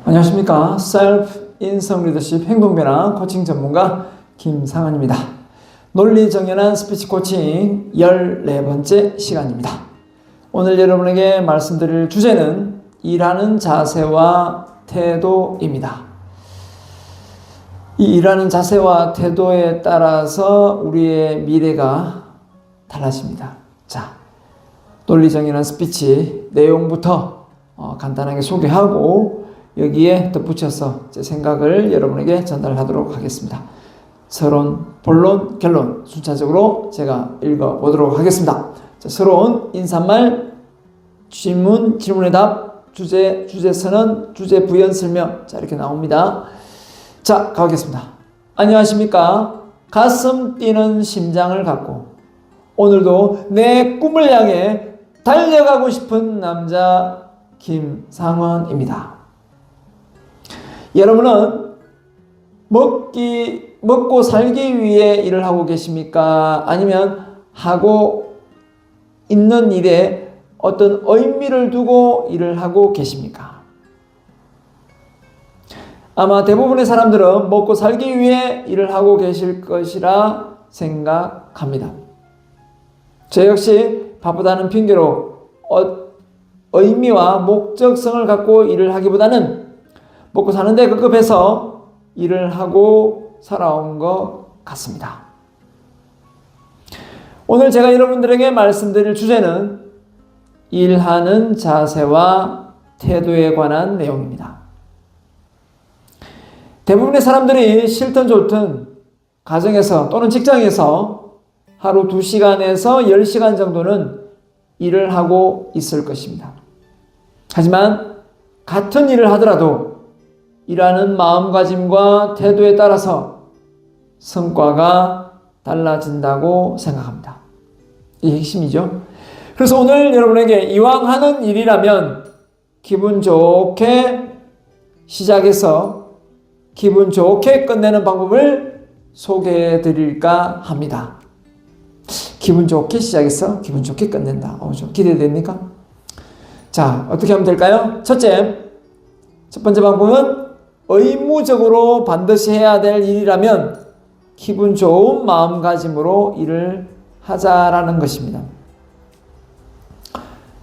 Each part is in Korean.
안녕하십니까. 셀프 인성 리더십 행동변화 코칭 전문가 김상환입니다. 논리 정연한 스피치 코칭 14번째 시간입니다. 오늘 여러분에게 말씀드릴 주제는 일하는 자세와 태도입니다. 이 일하는 자세와 태도에 따라서 우리의 미래가 달라집니다. 자, 논리 정연한 스피치 내용부터 간단하게 소개하고 여기에 덧붙여서 제 생각을 여러분에게 전달하도록 하겠습니다. 서론, 본론, 결론 순차적으로 제가 읽어보도록 하겠습니다. 자, 서론, 인사말, 질문, 질문의 답, 주제, 주제선언, 주제 부연 설명. 자, 이렇게 나옵니다. 자, 가보겠습니다. 안녕하십니까. 가슴 뛰는 심장을 갖고 오늘도 내 꿈을 향해 달려가고 싶은 남자 김상원입니다. 여러분은 먹고 살기 위해 일을 하고 계십니까? 아니면 하고 있는 일에 어떤 의미를 두고 일을 하고 계십니까? 아마 대부분의 사람들은 먹고 살기 위해 일을 하고 계실 것이라 생각합니다. 저 역시 바쁘다는 핑계로 의미와 목적성을 갖고 일을 하기보다는 먹고 사는데 급급해서 일을 하고 살아온 것 같습니다. 오늘 제가 여러분들에게 말씀드릴 주제는 일하는 자세와 태도에 관한 내용입니다. 대부분의 사람들이 싫든 좋든 가정에서 또는 직장에서 하루 2시간에서 10시간 정도는 일을 하고 있을 것입니다. 하지만 같은 일을 하더라도 일하는 마음가짐과 태도에 따라서 성과가 달라진다고 생각합니다. 이 핵심이죠. 그래서 오늘 여러분에게 이왕 하는 일이라면 기분 좋게 시작해서 기분 좋게 끝내는 방법을 소개해 드릴까 합니다. 기분 좋게 시작해서 기분 좋게 끝낸다. 좀 기대됩니까? 자, 어떻게 하면 될까요? 첫 번째 방법은 의무적으로 반드시 해야 될 일이라면 기분 좋은 마음가짐으로 일을 하자라는 것입니다.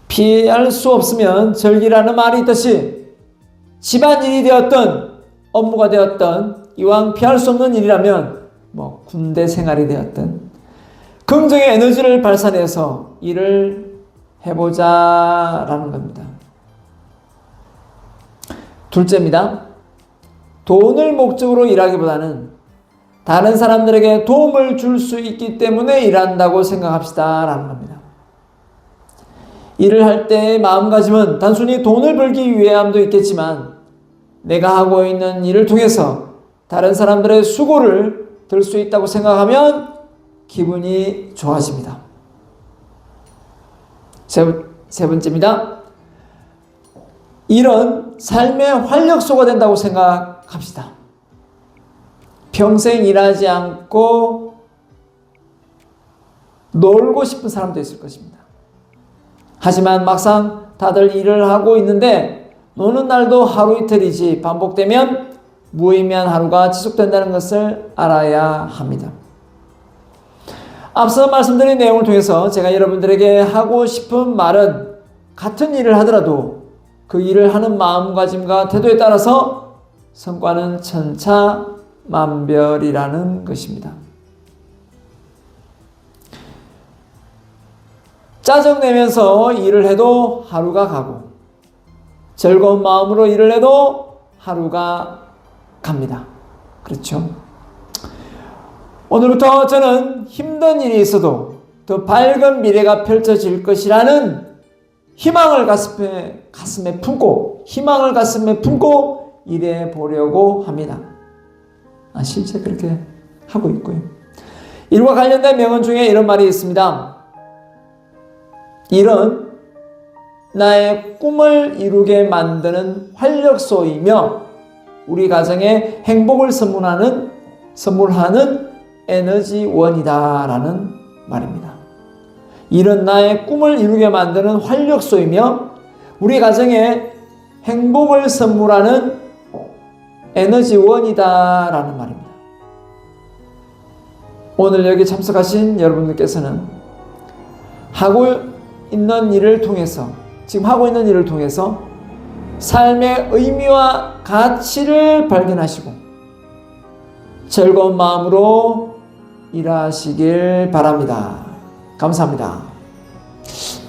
피할 수 없으면 절기라는 말이 있듯이 집안일이 되었든 업무가 되었든 이왕 피할 수 없는 일이라면 군대 생활이 되었든 긍정의 에너지를 발산해서 일을 해보자라는 겁니다. 둘째입니다. 돈을 목적으로 일하기보다는 다른 사람들에게 도움을 줄 수 있기 때문에 일한다고 생각합시다 라는 겁니다. 일을 할 때의 마음가짐은 단순히 돈을 벌기 위함도 있겠지만 내가 하고 있는 일을 통해서 다른 사람들의 수고를 들 수 있다고 생각하면 기분이 좋아집니다. 세 번째입니다. 일은 삶의 활력소가 된다고 생각합시다. 평생 일하지 않고 놀고 싶은 사람도 있을 것입니다. 하지만 막상 다들 일을 하고 있는데 노는 날도 하루 이틀이지 반복되면 무의미한 하루가 지속된다는 것을 알아야 합니다. 앞서 말씀드린 내용을 통해서 제가 여러분들에게 하고 싶은 말은 같은 일을 하더라도 그 일을 하는 마음가짐과 태도에 따라서 성과는 천차만별이라는 것입니다. 짜증내면서 일을 해도 하루가 가고 즐거운 마음으로 일을 해도 하루가 갑니다. 그렇죠? 오늘부터 저는 힘든 일이 있어도 더 밝은 미래가 펼쳐질 것이라는 희망을 가슴에 품고 일해 보려고 합니다. 실제 그렇게 하고 있고요. 일과 관련된 명언 중에 이런 말이 있습니다. 일은 나의 꿈을 이루게 만드는 활력소이며 우리 가정에 행복을 선물하는 에너지원이다 라는 말입니다. 일은 나의 꿈을 이루게 만드는 활력소이며 우리 가정에 행복을 선물하는 에너지원이다라는 말입니다. 오늘 여기 참석하신 여러분들께서는 하고 있는 일을 통해서, 지금 하고 있는 일을 통해서 삶의 의미와 가치를 발견하시고 즐거운 마음으로 일하시길 바랍니다. 감사합니다.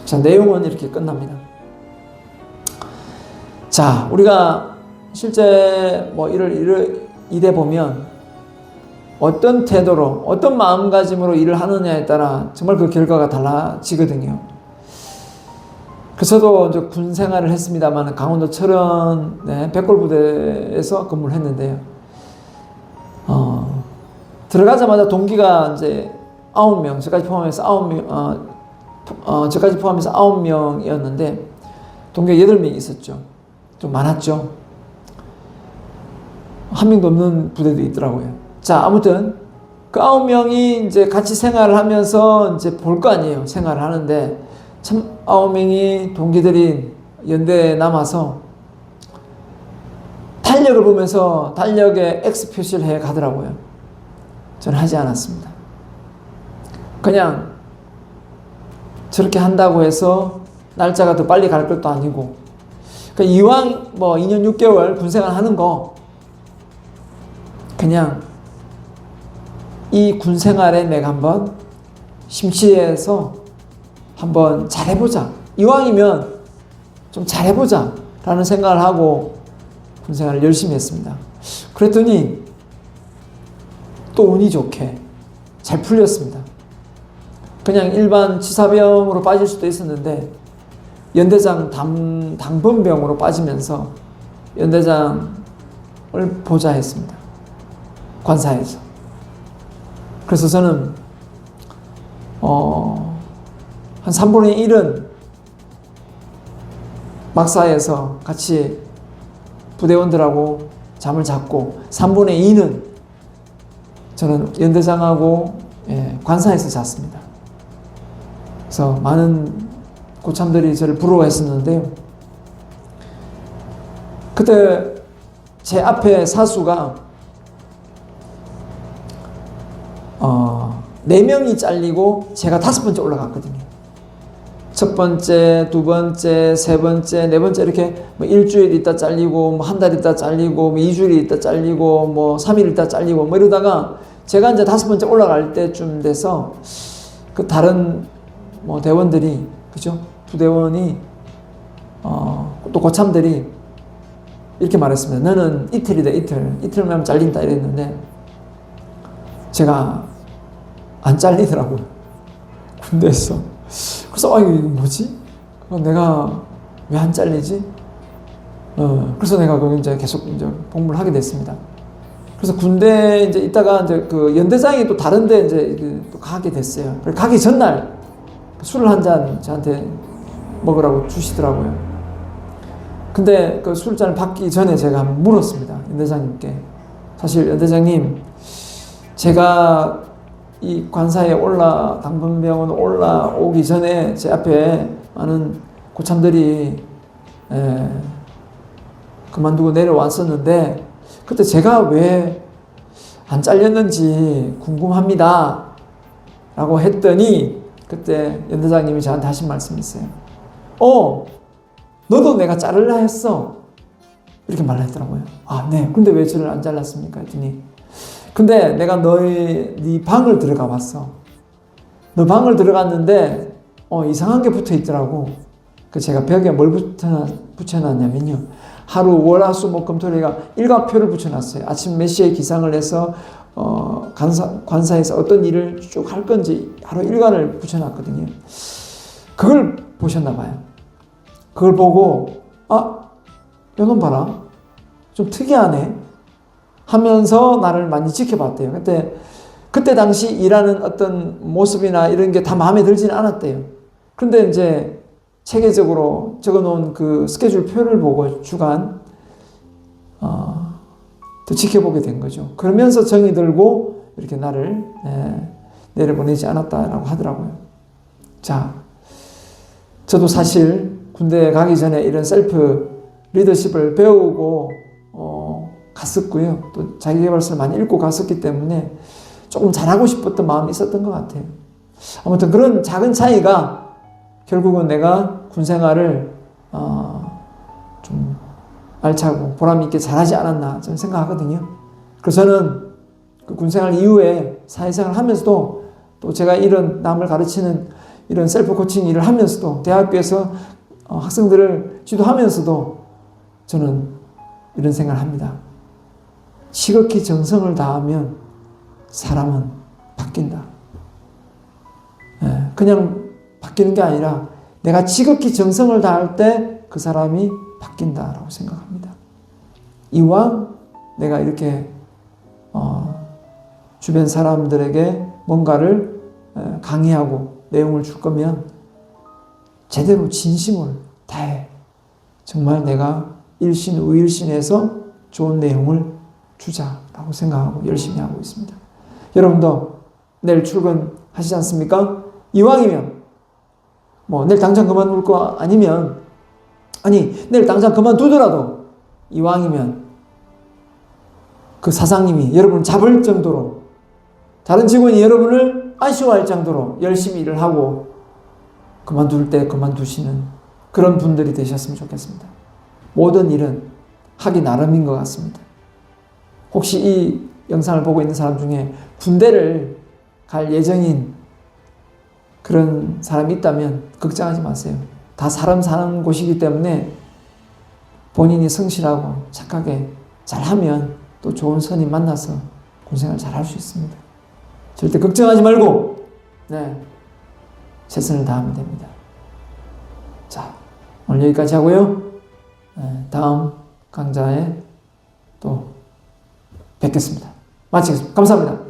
자, 내용은 이렇게 끝납니다. 자, 우리가 실제 일해 보면 어떤 태도로, 어떤 마음가짐으로 일을 하느냐에 따라 정말 그 결과가 달라지거든요. 그래서 저도 이제 군 생활을 했습니다만 강원도 철원 백골부대에서 근무를 했는데요. 들어가자마자 동기가 이제 9명, 저까지 포함해서 9명이었는데 동기가 8명이 있었죠. 좀 많았죠. 한 명도 없는 부대도 있더라고요. 자, 아무튼 그 9명이 이제 같이 생활을 하면서 이제 볼 거 아니에요. 생활을 하는데 참 9명이 동기들이 연대에 남아서 달력을 보면서 달력에 X 표시를 해 가더라고요. 저는 하지 않았습니다. 그냥 저렇게 한다고 해서 날짜가 더 빨리 갈 것도 아니고, 그러니까 이왕 2년 6개월 군생활 하는 거 그냥 이 군생활에 내가 한번 심취해서 한번 잘해보자. 이왕이면 좀 잘해보자 라는 생각을 하고 군생활을 열심히 했습니다. 그랬더니 또 운이 좋게 잘 풀렸습니다. 그냥 일반 치사병으로 빠질 수도 있었는데 연대장 당번병으로 빠지면서 연대장을 보자 했습니다. 관사에서. 그래서 저는 한 3분의 1은 막사에서 같이 부대원들하고 잠을 잤고 3분의 2는 저는 연대장하고 관사에서 잤습니다. 그래서 많은 고참들이 저를 부러워했었는데요. 그때 제 앞에 사수가 4명이 잘리고 제가 5번째 올라갔거든요. 첫 번째, 두 번째, 세 번째, 네 번째 이렇게 일주일 있다 잘리고 한 달 있다 잘리고 2주일 있다 잘리고 3일 있다 잘리고 이러다가 제가 이제 5번째 올라갈 때쯤 돼서 그 다른 대원들이, 그죠? 부대원이 또 고참들이 이렇게 말했습니다. 너는 이틀이다, 이틀만 잘린다 이랬는데 제가 안 잘리더라고요. 군대에서. 그래서 이거 뭐지? 내가 왜 안 잘리지? 그래서 내가 거기 이제 계속 이제 복무를 하게 됐습니다. 그래서 군대 이제 있다가 이제 그 연대장이 또 다른데 이제 또 가게 됐어요. 가기 전날 술을 한 잔 저한테 먹으라고 주시더라고요. 근데 그 술잔을 받기 전에 제가 한번 물었습니다. 연대장님께. 사실 연대장님, 제가 이 관사에 당번병원 올라오기 전에 제 앞에 많은 고참들이 그만두고 내려왔었는데 그때 제가 왜 안 잘렸는지 궁금합니다 라고 했더니 그때 연대장님이 저한테 하신 말씀이 있어요. 너도 내가 자르려 했어 이렇게 말을 했더라고요. 네. 근데 왜 저를 안 잘랐습니까? 했더니 근데 내가 네 방을 들어가 봤어. 너 방을 들어갔는데 이상한 게 붙어 있더라고. 그 제가 벽에 뭘 붙여놨냐면요. 하루 월화수목금토일가 일과표를 붙여놨어요. 아침 몇 시에 기상을 해서 관사에서 어떤 일을 쭉 할 건지 하루 일과를 붙여놨거든요. 그걸 보셨나 봐요. 그걸 보고 요놈 봐라. 좀 특이하네. 하면서 나를 많이 지켜봤대요. 그때 당시 일하는 어떤 모습이나 이런 게 다 마음에 들지는 않았대요. 그런데 이제 체계적으로 적어놓은 그 스케줄 표를 보고 주간 또 지켜보게 된 거죠. 그러면서 정이 들고 이렇게 나를 내려보내지 않았다라고 하더라고요. 자, 저도 사실 군대 가기 전에 이런 셀프 리더십을 배우고 갔었고요. 또 자기계발서를 많이 읽고 갔었기 때문에 조금 잘하고 싶었던 마음이 있었던 것 같아요. 아무튼 그런 작은 차이가 결국은 내가 군생활을 좀 알차고 보람있게 잘하지 않았나 저는 생각하거든요. 그래서 저는 그 군생활 이후에 사회생활을 하면서도 또 제가 이런 남을 가르치는 이런 셀프 코칭 일을 하면서도 대학교에서 학생들을 지도하면서도 저는 이런 생각을 합니다. 지극히 정성을 다하면 사람은 바뀐다. 그냥 바뀌는 게 아니라 내가 지극히 정성을 다할 때 그 사람이 바뀐다라고 생각합니다. 이왕 내가 이렇게 주변 사람들에게 뭔가를 강의하고 내용을 줄 거면 제대로 진심을 다해 정말 내가 일신우일신해서 좋은 내용을 주자라고 생각하고 열심히 하고 있습니다. 여러분도 내일 출근하시지 않습니까? 이왕이면 내일 당장 그만둘 거 아니면 내일 당장 그만두더라도 이왕이면 그 사장님이 여러분을 잡을 정도로 다른 직원이 여러분을 아쉬워할 정도로 열심히 일을 하고 그만둘 때 그만두시는 그런 분들이 되셨으면 좋겠습니다. 모든 일은 하기 나름인 것 같습니다. 혹시 이 영상을 보고 있는 사람 중에 군대를 갈 예정인 그런 사람이 있다면 걱정하지 마세요. 다 사람 사는 곳이기 때문에 본인이 성실하고 착하게 잘하면 또 좋은 선임 만나서 군생활 잘 할 수 있습니다. 절대 걱정하지 말고 최선을 다하면 됩니다. 자, 오늘 여기까지 하고요. 다음 강좌에 또 뵙겠습니다. 마치겠습니다. 감사합니다.